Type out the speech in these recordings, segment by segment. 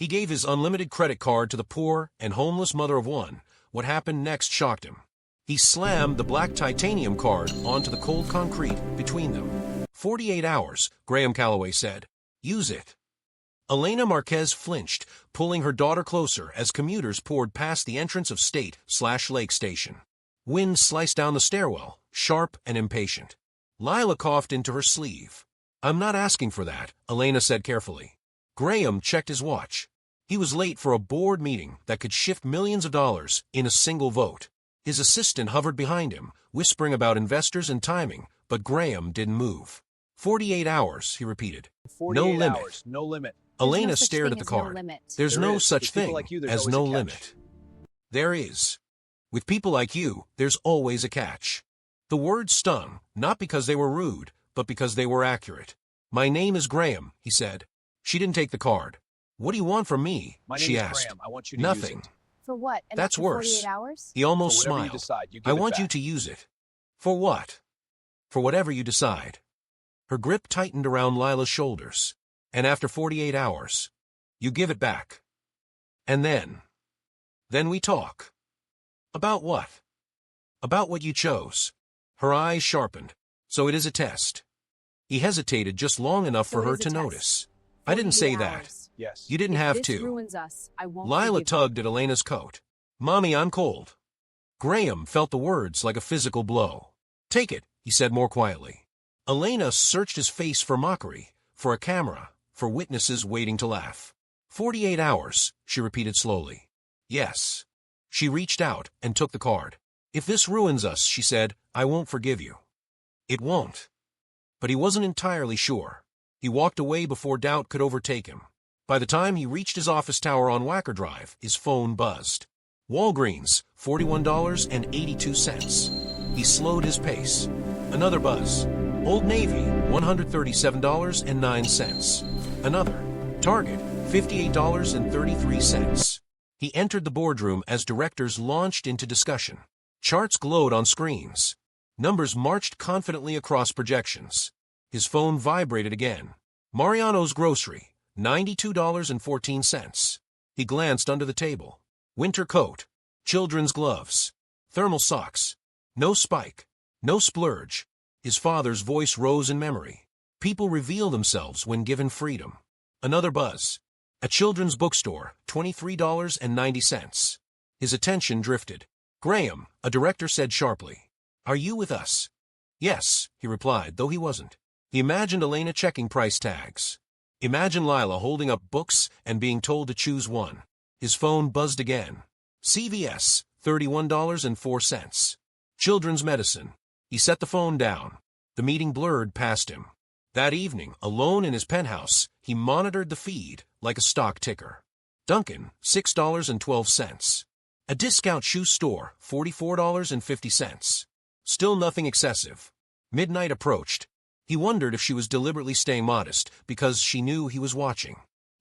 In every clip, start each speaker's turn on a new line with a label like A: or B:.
A: He gave his unlimited credit card to the poor and homeless mother of one. What happened next shocked him. He slammed the black titanium card onto the cold concrete between them. 48 hours, Graham Calloway said. Use it. Elena Marquez flinched, pulling her daughter closer as commuters poured past the entrance of State/Lake Station. Wind sliced down the stairwell, sharp and impatient. Lila coughed into her sleeve. I'm not asking for that, Elena said carefully. Graham checked his watch. He was late for a board meeting that could shift millions of dollars in a single vote. His assistant hovered behind him, whispering about investors and timing, but Graham didn't move. 48 hours, he repeated.
B: 48
A: No limit.
B: hours, no limit.
A: Elena stared at the card. There's no such thing as no limit. There is. With people like you, there's always a catch. The words stung, not because they were rude, but because they were accurate. My name is Graham, he said. She didn't take the card. What do you want from me? She asked.
B: Graham. I want you to
A: Nothing.
B: use it.
C: For what? And
A: That's
C: after
A: worse.
C: 48 hours?
A: He almost
B: For whatever you
A: smiled.
B: decide, you give
A: I
B: it
A: want you
B: back.
A: to use it. For what? For whatever you decide. Her grip tightened around Lila's shoulders. And after 48 hours, you give it back. And then we talk. About what? About what you chose. Her eyes sharpened. So it is a test. He hesitated just long enough for her to notice. I didn't say that.
B: Yes.
A: You didn't
C: If
A: have
C: this
A: to.
C: ruins us, I won't
A: Lila
C: forgive you.
A: tugged at Elena's coat. Mommy, I'm cold. Graham felt the words like a physical blow. Take it, he said more quietly. Elena searched his face for mockery, for a camera, for witnesses waiting to laugh. 48 hours, she repeated slowly. Yes. She reached out and took the card. If this ruins us, she said, I won't forgive you. It won't. But he wasn't entirely sure. He walked away before doubt could overtake him. By the time he reached his office tower on Wacker Drive, his phone buzzed. Walgreens, $41.82. He slowed his pace. Another buzz. Old Navy, $137.09. Another. Target, $58.33. He entered the boardroom as directors launched into discussion. Charts glowed on screens. Numbers marched confidently across projections. His phone vibrated again. Mariano's Grocery, $92.14. He glanced under the table. Winter coat, children's gloves, thermal socks. No spike, no splurge. His father's voice rose in memory. People reveal themselves when given freedom. Another buzz. A children's bookstore, $23.90. His attention drifted. Graham, a director said sharply. Are you with us? Yes, he replied, though he wasn't. He imagined Elena checking price tags. Imagine Lila holding up books and being told to choose one. His phone buzzed again. CVS, $31.04. Children's medicine. He set the phone down. The meeting blurred past him. That evening, alone in his penthouse, he monitored the feed like a stock ticker. Dunkin', $6.12. A discount shoe store, $44.50. Still nothing excessive. Midnight approached. He wondered if she was deliberately staying modest because she knew he was watching.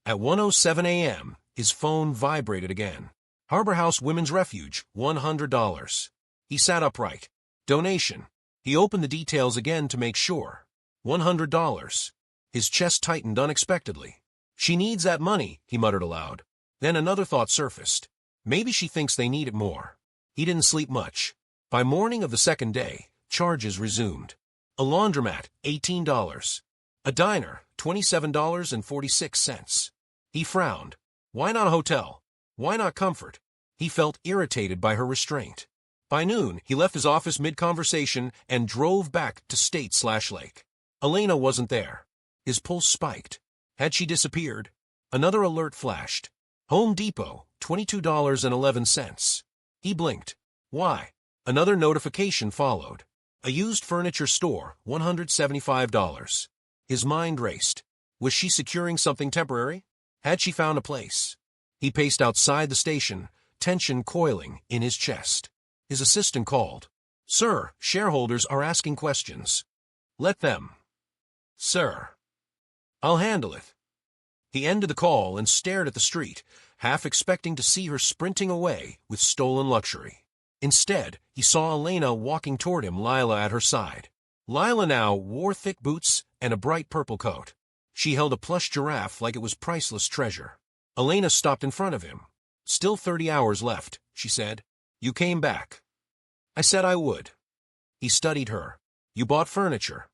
A: At 1:07 a.m., his phone vibrated again. Harbor House Women's Refuge, $100. He sat upright. Donation. He opened the details again to make sure. $100. His chest tightened unexpectedly. She needs that money, he muttered aloud. Then another thought surfaced. Maybe she thinks they need it more. He didn't sleep much. By morning of the second day, charges resumed. A laundromat, $18. A diner, $27.46. He frowned. Why not a hotel? Why not comfort? He felt irritated by her restraint. By noon, he left his office mid-conversation and drove back to State/Lake. Elena wasn't there. His pulse spiked. Had she disappeared? Another alert flashed. Home Depot, $22.11. He blinked. Why? Another notification followed. A used furniture store, $175. His mind raced. Was she securing something temporary? Had she found a place? He paced outside the station, tension coiling in his chest. His assistant called. Sir, shareholders are asking questions. Let them. Sir. I'll handle it. He ended the call and stared at the street, half expecting to see her sprinting away with stolen luxury. Instead, he saw Elena walking toward him, Lila at her side. Lila now wore thick boots and a bright purple coat. She held a plush giraffe like it was priceless treasure. Elena stopped in front of him. Still 30 hours left, she said. You came back. I said I would. He studied her. You bought furniture.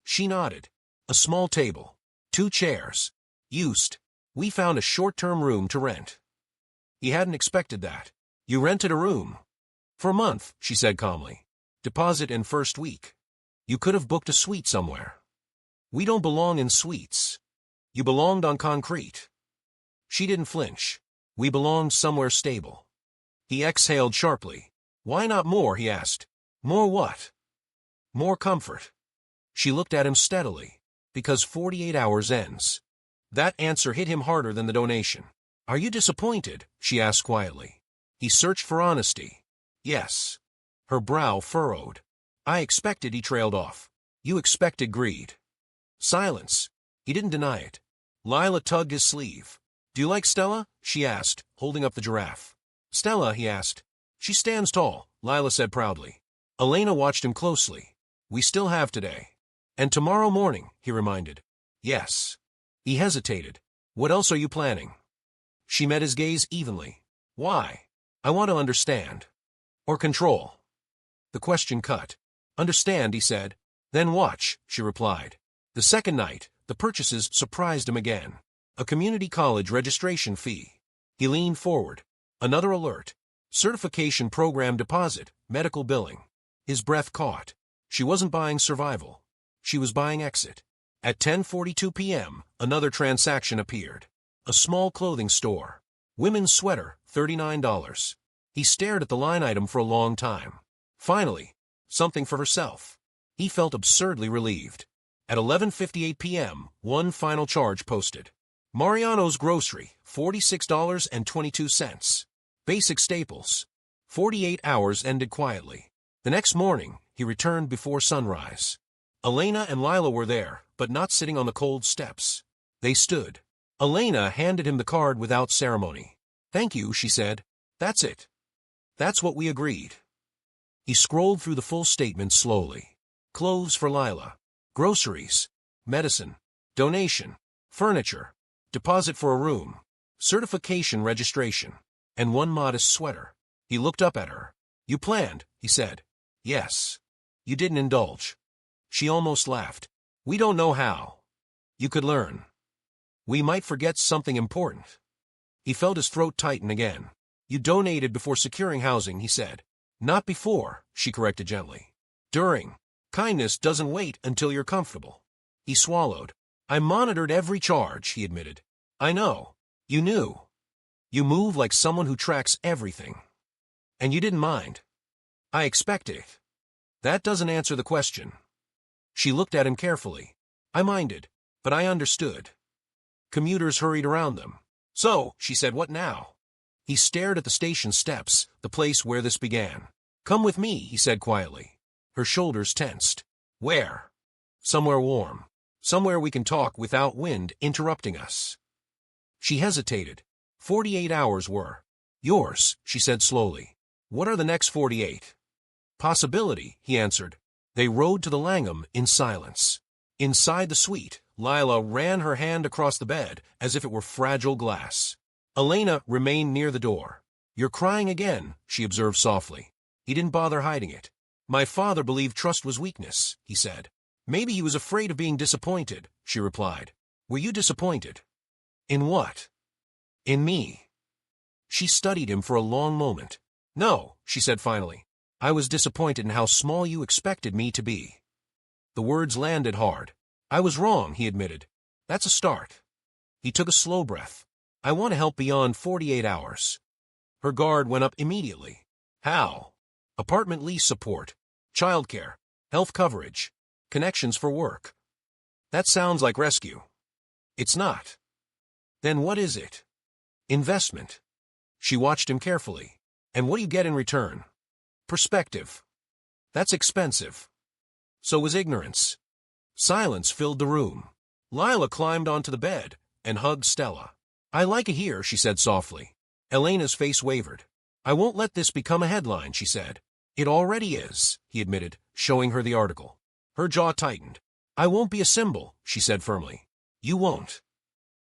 A: She nodded. A small table. 2 chairs. Used. We found a short-term room to rent. He hadn't expected that. You rented a room. For a month, she said calmly. Deposit in first week. You could have booked a suite somewhere. We don't belong in suites. You belonged on concrete. She didn't flinch. We belonged somewhere stable. He exhaled sharply. Why not more, he asked. More what? More comfort. She looked at him steadily. Because 48 hours ends. That answer hit him harder than the donation. Are you disappointed? She asked quietly. He searched for honesty. Yes. Her brow furrowed. I expected, he trailed off. You expected greed. Silence. He didn't deny it. Lila tugged his sleeve. Do you like Stella? She asked, holding up the giraffe. Stella, he asked. She stands tall, Lila said proudly. Elena watched him closely. We still have today. And tomorrow morning, he reminded. Yes. He hesitated. What else are you planning? She met his gaze evenly. Why? I want to understand. Or control. The question cut. Understand, he said. Then watch, she replied. The second night, the purchases surprised him again. A community college registration fee. He leaned forward. Another alert. Certification program deposit, medical billing. His breath caught. She wasn't buying survival. She was buying exit. At 10:42 p.m., another transaction appeared. A small clothing store. Women's sweater, $39. He stared at the line item for a long time. Finally, something for herself. He felt absurdly relieved. At 11:58 p.m., one final charge posted. Mariano's Grocery, $46.22. Basic staples. 48 hours ended quietly. The next morning, he returned before sunrise. Elena and Lila were there, but not sitting on the cold steps. They stood. Elena handed him the card without ceremony. Thank you, she said. That's it. That's what we agreed. He scrolled through the full statement slowly. Clothes for Lila. Groceries. Medicine. Donation. Furniture. Deposit for a room. Certification registration. And one modest sweater. He looked up at her. You planned, he said. Yes. You didn't indulge. She almost laughed. We don't know how. You could learn. We might forget something important. He felt his throat tighten again. You donated before securing housing, he said. Not before, she corrected gently. During. Kindness doesn't wait until you're comfortable. He swallowed. I monitored every charge, he admitted. I know. You knew. You move like someone who tracks everything. And you didn't mind. I expected it. That doesn't answer the question. She looked at him carefully. I minded, but I understood. Commuters hurried around them. So, she said, what now? He stared at the station steps, the place where this began. Come with me, he said quietly. Her shoulders tensed. Where? Somewhere warm. Somewhere we can talk without wind interrupting us. She hesitated. 48 hours were. Yours, she said slowly. What are the next 48? Possibility, he answered. They rode to the Langham in silence. Inside the suite, Lila ran her hand across the bed as if it were fragile glass. Elena remained near the door. You're crying again, she observed softly. He didn't bother hiding it. My father believed trust was weakness, he said. Maybe he was afraid of being disappointed, she replied. Were you disappointed? In what? In me. She studied him for a long moment. No, she said finally. I was disappointed in how small you expected me to be. The words landed hard. I was wrong, he admitted. That's a start. He took a slow breath. I want to help beyond 48 hours. Her guard went up immediately. How? Apartment lease support, childcare, health coverage, connections for work. That sounds like rescue. It's not. Then what is it? Investment. She watched him carefully. And what do you get in return? Perspective. That's expensive. So was ignorance. Silence filled the room. Lila climbed onto the bed and hugged Stella. I like it here, she said softly. Elena's face wavered. I won't let this become a headline, she said. It already is, he admitted, showing her the article. Her jaw tightened. I won't be a symbol, she said firmly. You won't.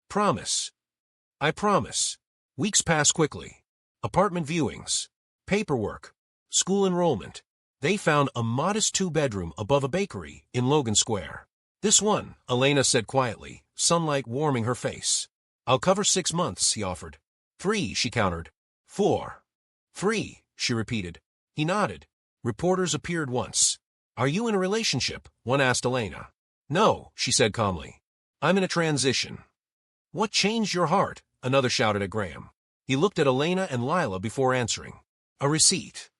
A: Promise. I promise. Weeks pass quickly. Apartment viewings. Paperwork. School enrollment. They found a modest two-bedroom above a bakery in Logan Square. This one, Elena said quietly, sunlight warming her face. I'll cover 6 months, he offered. 3, she countered. 4. 3, she repeated. He nodded. Reporters appeared once. Are you in a relationship? One asked Elena. No, she said calmly. I'm in a transition. What changed your heart? Another shouted at Graham. He looked at Elena and Lila before answering. A receipt.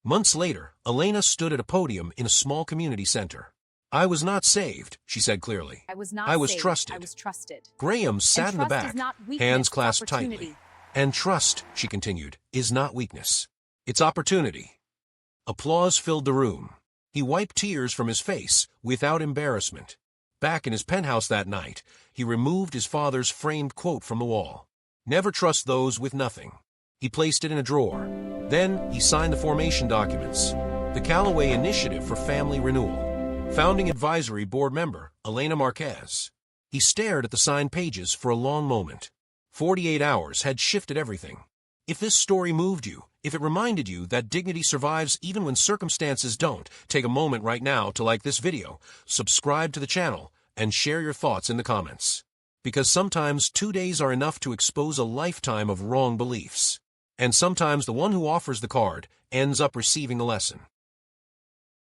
A: Months later, Elena stood at a podium in a small community center. I was not saved, she said clearly.
B: I was not
A: I was
B: saved.
A: trusted.
B: I was trusted.
A: Graham sat in the back, hands clasped
B: opportunity.
A: tightly. And trust, she continued, is not weakness. It's opportunity. Applause filled the room. He wiped tears from his face without embarrassment. Back in his penthouse that night, he removed his father's framed quote from the wall. Never trust those with nothing. He placed it in a drawer. Then he signed the formation documents. The Calloway Initiative for Family Renewal. Founding Advisory Board member, Elena Marquez. He stared at the signed pages for a long moment. 48 hours had shifted everything. If this story moved you, if it reminded you that dignity survives even when circumstances don't, take a moment right now to like this video, subscribe to the channel, and share your thoughts in the comments. Because sometimes 2 days are enough to expose a lifetime of wrong beliefs. And sometimes the one who offers the card ends up receiving the lesson.